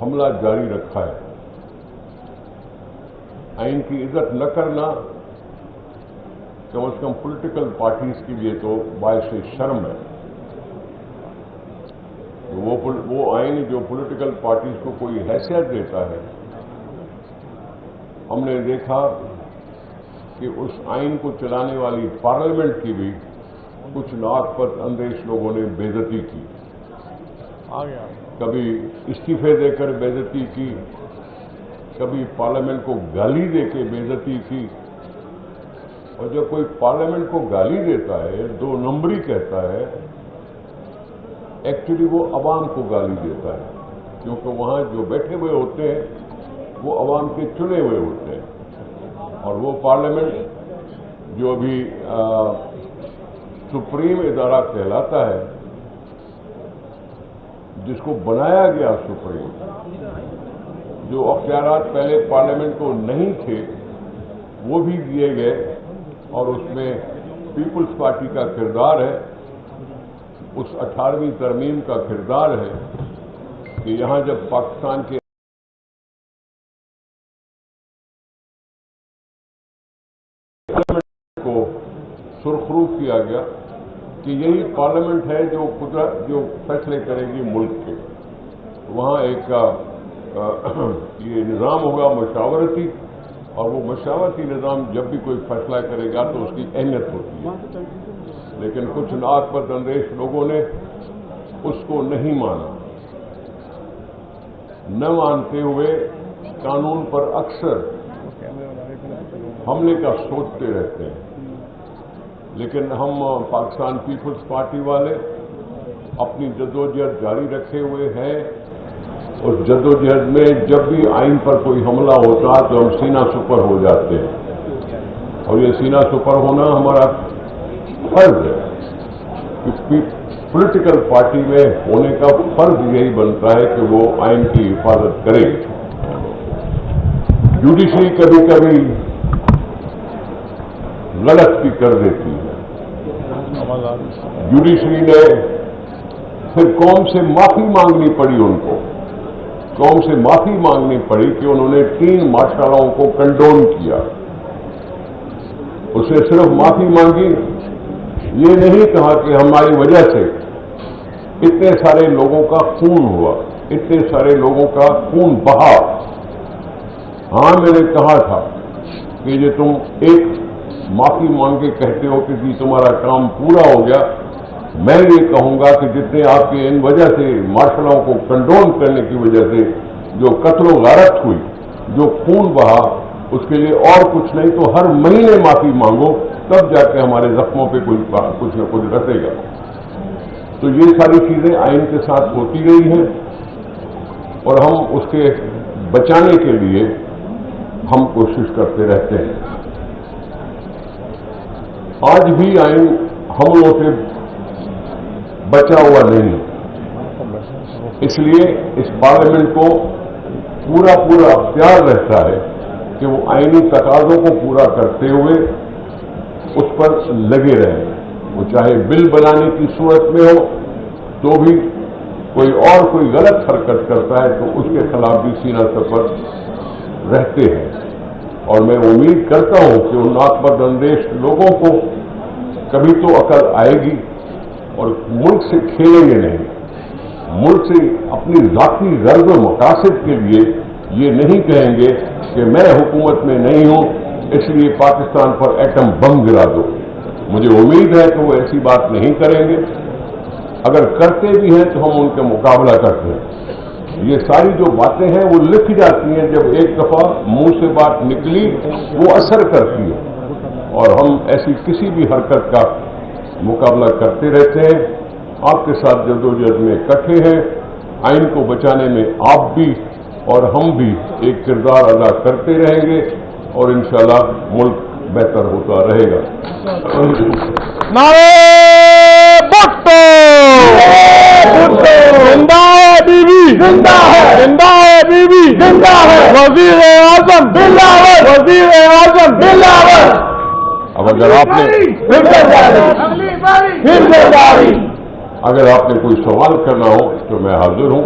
حملہ جاری رکھا ہے. آئین کی عزت نہ کرنا کم از کم پولیٹیکل پارٹیز کے لیے تو باعث شرم ہے. وہ آئین جو پولیٹیکل پارٹیز کو کوئی حیثیت دیتا ہے، ہم نے دیکھا کہ اس آئین کو چلانے والی پارلیمنٹ کی بھی کچھ ناک پت اندیش لوگوں نے بے عزتی کی. کبھی استعفے دے کر بے عزتی کی، کبھی پارلیمنٹ کو گالی دے کے بے عزتی کی. اور جب کوئی پارلیمنٹ کو گالی دیتا ہے، دو نمبری کہتا ہے، ایکچولی وہ عوام کو گالی دیتا ہے، کیونکہ وہاں جو بیٹھے ہوئے ہوتے ہیں وہ عوام کے چنے ہوئے ہوتے ہیں. اور وہ پارلیمنٹ جو ابھی سپریم ادارہ کہلاتا ہے، جس کو بنایا گیا سپریم، جو اختیارات پہلے پارلیمنٹ کو نہیں تھے وہ بھی دیے گئے، اور اس میں پیپلز پارٹی کا کردار ہے، اس 18ویں ترمیم کا کردار ہے کہ یہاں جب پاکستان کے پارلیمنٹ کو سرخرو کیا گیا کہ یہی پارلیمنٹ ہے جو فیصلے کرے گی ملک کے. وہاں ایک یہ نظام ہوگا مشاورتی، اور وہ مشاورتی نظام جب بھی کوئی فیصلہ کرے گا تو اس کی اہمیت ہوتی ہے. لیکن کچھ ناک پت اندیش لوگوں نے اس کو نہیں مانا. نہ مانتے ہوئے قانون پر اکثر حملے کا سوچتے رہتے ہیں. لیکن ہم پاکستان پیپلز پارٹی والے اپنی جدوجہد جاری رکھے ہوئے ہیں. اور جدوجہد میں جب بھی آئین پر کوئی حملہ ہوتا تو ہم سینہ سپر ہو جاتے ہیں، اور یہ سینہ سپر ہونا ہمارا فرض ہے. پولیٹیکل پارٹی میں ہونے کا فرض یہی بنتا ہے کہ وہ آئین کی حفاظت کرے. جوڈیشری کبھی کبھی غلط بھی کر دیتی ہے. جوڈیشری نے پھر قوم سے معافی مانگنی پڑی، ان کو قوم سے معافی مانگنی پڑی کہ انہوں نے 3 ماشاءاللہ کو کنڈون کیا. اسے صرف معافی مانگی، یہ نہیں کہا کہ ہماری وجہ سے اتنے سارے لوگوں کا خون ہوا، اتنے سارے لوگوں کا خون بہا. ہاں میں نے کہا تھا کہ یہ تم ایک معافی مانگ کے کہتے ہو کہ جی تمہارا کام پورا ہو گیا. میں یہ کہوں گا کہ جتنے آپ کے ان وجہ سے مارشلوں کو کنڈون کرنے کی وجہ سے جو قتل و غارت ہوئی، جو خون بہا، اس کے لیے اور کچھ نہیں تو ہر مہینے معافی مانگو، تب جا کے ہمارے زخموں پہ کچھ نہ کچھ رسے گا. تو یہ ساری چیزیں آئین کے ساتھ ہوتی رہی ہیں، اور ہم اس کے بچانے کے لیے ہم کوشش کرتے رہتے ہیں. آج بھی آئین حملوں سے بچا ہوا نہیں، اس لیے اس پارلیمنٹ کو پورا اختیار رہتا ہے کہ وہ آئینی تقاضوں کو پورا کرتے ہوئے اس پر لگے رہیں. وہ چاہے بل بنانے کی صورت میں ہو تو بھی کوئی غلط حرکت کرتا ہے تو اس کے خلاف بھی سینہ سپر رہتے ہیں. اور میں امید کرتا ہوں کہ ان ناقبد اندیش لوگوں کو کبھی تو عقل آئے گی اور ملک سے کھیلیں گے نہیں. ملک سے اپنی ذاتی غرض و مقاصد کے لیے یہ نہیں کہیں گے کہ میں حکومت میں نہیں ہوں اس لیے پاکستان پر ایٹم بم گرا دو. مجھے امید ہے کہ وہ ایسی بات نہیں کریں گے. اگر کرتے بھی ہیں تو ہم ان کا مقابلہ کرتے ہیں. یہ ساری جو باتیں ہیں وہ لکھ جاتی ہیں، جب ایک دفعہ منہ سے بات نکلی وہ اثر کرتی ہے، اور ہم ایسی کسی بھی حرکت کا مقابلہ کرتے رہتے ہیں. آپ کے ساتھ جدوجہد میں اکٹھے ہیں. آئین کو بچانے میں آپ بھی اور ہم بھی ایک کردار ادا کرتے رہیں گے، اور انشاءاللہ ملک بہتر ہوتا رہے گا. نعرہ بھٹو زندہ ہے بیوی، زندہ ہے، زندہ ہے بیوی، زندہ ہے وزیر اعظم، زندہ ہے وزیر اعظم، زندہ ہے. اب اگر آپ نے کوئی سوال کرنا ہو تو میں حاضر ہوں.